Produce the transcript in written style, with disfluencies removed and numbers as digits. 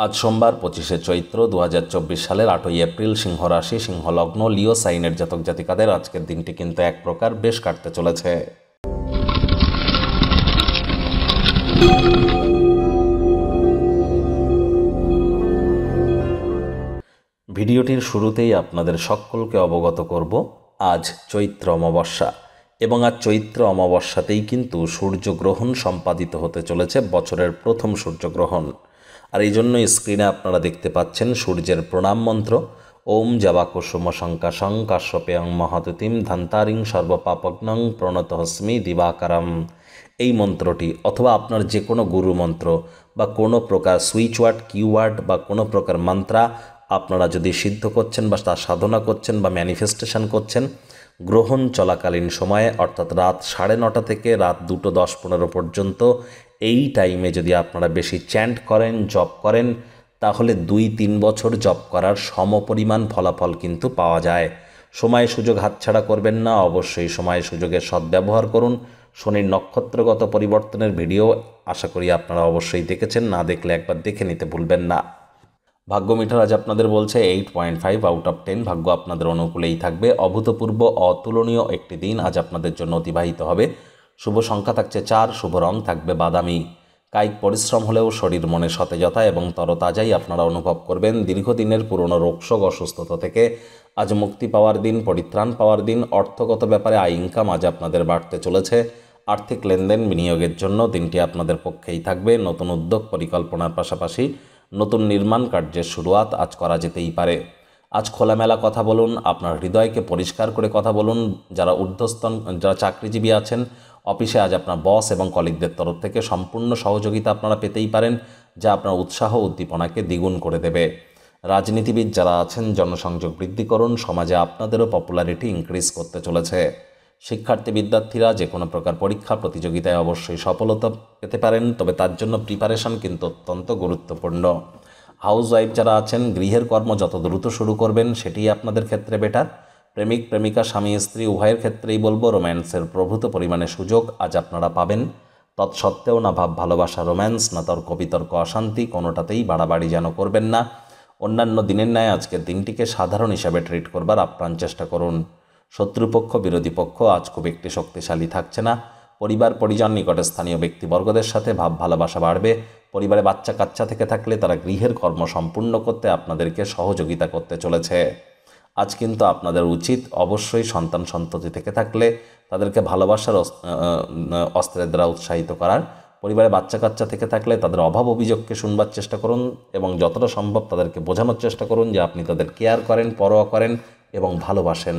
আজ সোমবার 25শে চৈত্র 2024 সালের 8ই এপ্রিল সিংহ রাশি সিংহ লগ্ন লিও সাইনের জাতক জাতিকাদের আজকের দিনটি কিন্তু এক প্রকার বেশ কাটতে চলেছে। ভিডিওটির শুরুতেই আপনাদের সকলকে অবগত করব আজ চৈত্র অমাবস্যা এবং আজ চৈত্র অমাবস্যাতেই কিন্তু সূর্যগ্রহণ সম্পাদিত হতে চলেছে, বছরের প্রথম সূর্যগ্রহণ। আর এই জন্যই স্ক্রিনে আপনারা দেখতে পাচ্ছেন সূর্যের প্রণাম মন্ত্র ওম জাবাকুসুম শঙ্কাশং কাশ্যপেয়ং মহাতুতিম ধান্তারিং সর্বপাপগ্নং প্রণতহস্মি দিবাকারম। এই মন্ত্রটি অথবা আপনার যে কোনো গুরু মন্ত্র বা কোনো প্রকার সুইচ ওয়ার্ড কিওয়ার্ড বা কোনো প্রকার মন্ত্রা আপনারা যদি সিদ্ধ করছেন বা তা সাধনা করছেন বা ম্যানিফেস্টেশন করছেন, গ্রহণ চলাকালীন সময়ে অর্থাৎ রাত 9:30 থেকে রাত 2:10-15 পর্যন্ত এই টাইমে যদি আপনারা বেশি চ্যান্ট করেন, জপ করেন, তাহলে 2-3 বছর জপ করার সমপরিমাণ ফলাফল কিন্তু পাওয়া যায়। সময় সুযোগ হাতছাড়া করবেন না, অবশ্যই সময় সুযোগের সদ্ব্যবহার করুন। শনির নক্ষত্রগত পরিবর্তনের ভিডিও আশা করি আপনারা অবশ্যই দেখেছেন, না দেখলে একবার দেখে নিতে ভুলবেন না। ভাগ্য মিটার আজ আপনাদের বলছে 8.5 আউট অফ 10। ভাগ্য আপনাদের অনুকূলেই থাকবে। অভূতপূর্ব অতুলনীয় একটি দিন আজ আপনাদের জন্য অতিবাহিত হবে। শুভ সংখ্যা থাকছে 4, শুভ রং থাকবে বাদামি। কায়িক পরিশ্রম হলেও শরীর মনে সতেজতা এবং তরতাজাই আপনারা অনুভব করবেন। দীর্ঘদিনের পুরনো রোগশোক অসুস্থতা থেকে আজ মুক্তি পাওয়ার দিন, পরিত্রাণ পাওয়ার দিন। অর্থগত ব্যাপারে আয় ইনকাম আজ আপনাদের বাড়তে চলেছে। আর্থিক লেনদেন বিনিয়োগের জন্য দিনটি আপনাদের পক্ষেই থাকবে। নতুন উদ্যোগ পরিকল্পনার পাশাপাশি নতুন নির্মাণ কার্যের শুরুয়াত আজ করা যেতেই পারে। আজ খোলামেলা কথা বলুন, আপনার হৃদয়কে পরিষ্কার করে কথা বলুন। যারা ঊর্ধ্বস্তন, যারা চাকরিজীবী আছেন, অফিসে আজ আপনার বস এবং কলিগদের তরফ থেকে সম্পূর্ণ সহযোগিতা আপনারা পেতেই পারেন, যা আপনার উৎসাহ উদ্দীপনাকে দ্বিগুণ করে দেবে। রাজনীতিবিদ যারা আছেন, জনসংযোগ বৃদ্ধি করুন, সমাজে আপনাদেরও পপুলারিটি ইনক্রিজ করতে চলেছে। শিক্ষার্থী বিদ্যার্থীরা যে কোনো প্রকার পরীক্ষা প্রতিযোগিতায় অবশ্যই সফলতা পেতে পারেন, তবে তার জন্য প্রিপারেশন কিন্তু অত্যন্ত গুরুত্বপূর্ণ। হাউসওয়াইফ যারা আছেন, গৃহের কর্ম যত দ্রুত শুরু করবেন সেটি আপনাদের ক্ষেত্রে বেটার। প্রেমিক প্রেমিকা, স্বামী স্ত্রী উভয়ের ক্ষেত্রেই বলবো রোম্যান্সের প্রভূত পরিমাণে সুযোগ আজ আপনারা পাবেন। তৎসত্ত্বেও না ভাব ভালোবাসা রোম্যান্স, না তর্ক বিতর্ক অশান্তি, কোনোটাতেই বাড়াবাড়ি যেন করবেন না। অন্যান্য দিনের ন্যায় আজকের দিনটিকে সাধারণ হিসাবে ট্রিট করবার আপ্রাণ চেষ্টা করুন। শত্রুপক্ষ বিরোধী পক্ষ আজ খুব একটি শক্তিশালী থাকছে না। পরিবার পরিজন নিকটে স্থানীয় ব্যক্তিবর্গদের সাথে ভাব ভালোবাসা বাড়বে। পরিবারে বাচ্চা কাচ্চা থেকে থাকলে তারা গৃহের কর্ম সম্পূর্ণ করতে আপনাদেরকে সহযোগিতা করতে চলেছে। আজ কিন্তু আপনাদের উচিত অবশ্যই সন্তান সন্ততি থেকে থাকলে তাদেরকে ভালোবাসার অস্ত্রের দ্বারা উৎসাহিত করার। পরিবারে বাচ্চা কাচ্চা থেকে থাকলে তাদের অভাব অভিযোগকে শুনবার চেষ্টা করুন এবং যতটা সম্ভব তাদেরকে বোঝানোর চেষ্টা করুন যে আপনি তাদের কেয়ার করেন, পরোয়া করেন এবং ভালোবাসেন।